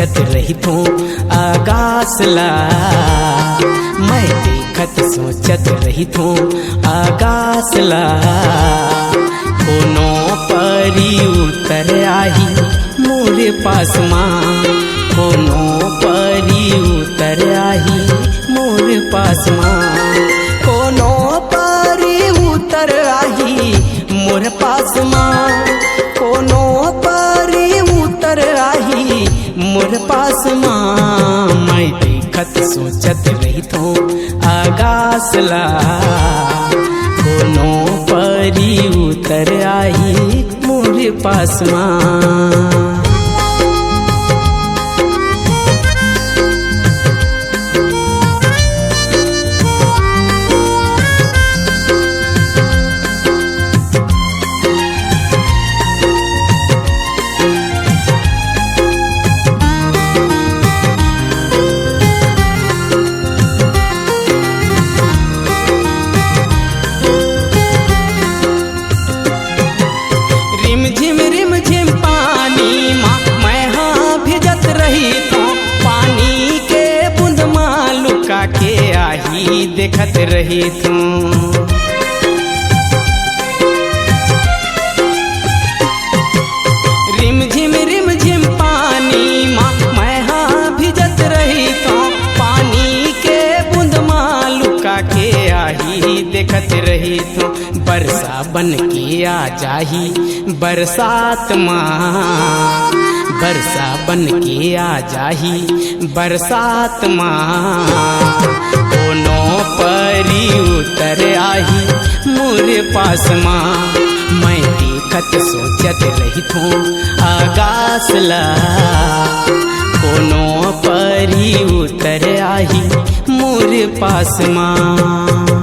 सोचत रही थो आगासला, मैं देखत सोचत रही थो आगासला। कोनो परी उतर आही मोरे पास माँ, कोनो परी उतर आही मोरे पास माँ, कोनो परी उतर आही मोर पास माँ, कोनो परी उतर आही मोर पास माँ। मैं देखत सोचत रही थो आगासला, कोनो परी उतर आही मोर पास माँ। रिम झिम पानी माँ मैं हाँ भिजत रही तो, पानी के बूंद माँ लुका के आही देखत रही तू। रिम झिम पानी माँ मैं हाँ भिजत रही तो, पानी के बूंद माँ लुका के आही देखत रही तो। बरसा बन के आ जाही बरसात माँ, बरसा बन के आ जाही बरसात माँ, कोनो परी उतर आही मोरे पास माँ। मैं देखत सोचत रही थो आगासला, कोनो परी उतर आही मोरे पास माँ।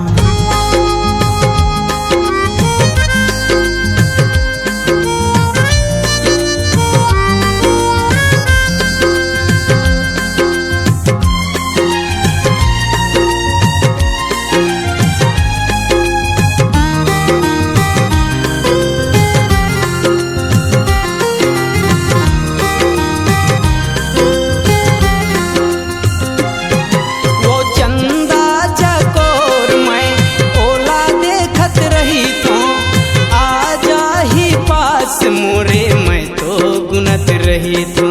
मोरे मैं तो गुनत रही तू,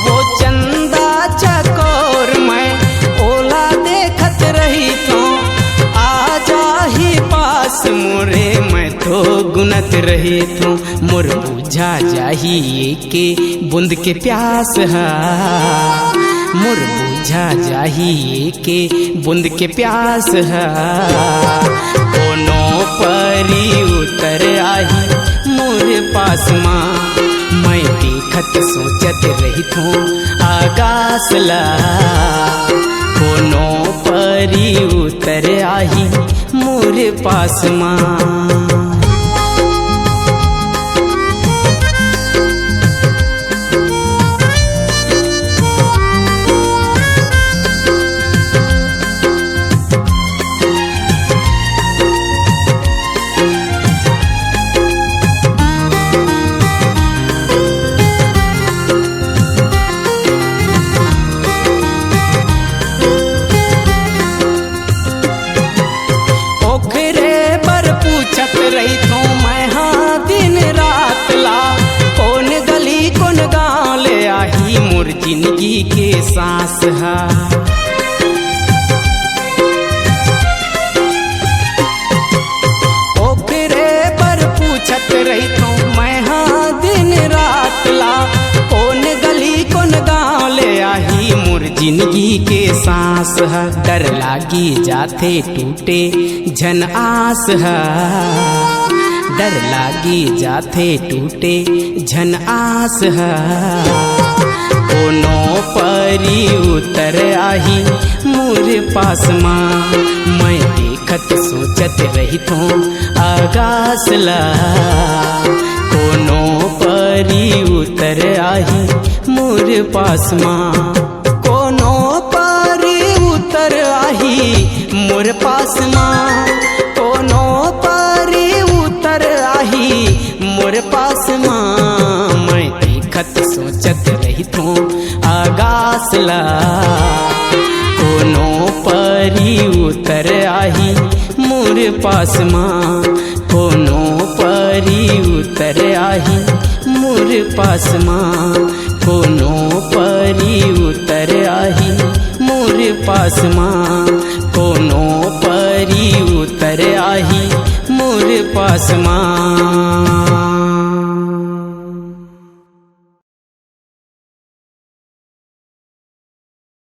वो चंदा चकोर मैं ओला देखत रही तो, आ जाही पास मोरे मैं तो गुनत रही तू। मोर बुझा जाही के बूंद के प्यास है, मोर बुझा जाही के बूंद के प्यास है, कोनो परी उतर आही मोरे पास माँ। मैं देखत सोचत रही थो आगासला, कोनो परी उतर आही मोरे पास माँ। रही थो मैं हाँ दिन रात ला, कौन गली कौन गाँव ले आही मोर जिंदगी के सांस है। ओकरे पर पूछत रही थो मैं हाँ दिन रात ला, कौन गली कौन गाँव ले आही मोर जिंदगी के सांस है। डर लागी जाते टूटे झन आस है, डर लागी जाते टूटे झन आस है, कोनो परी उतर आही मोरे पास माँ। मैं देखत सोचत रही थो आगासला, कोनो परी उतर आही मोरे पास माँ। कोनो परी उतर आही मोरे पास माँ, कोनो परी उतर आही देखत सोचत रही थो आगासला कोनो परी उतर आही मोर पास माँ कोनो परी उतर आही मोर पास माँ कोनो परी उतर आही मोर पास माँ कोनो परी उतर आही मोर पास माँ।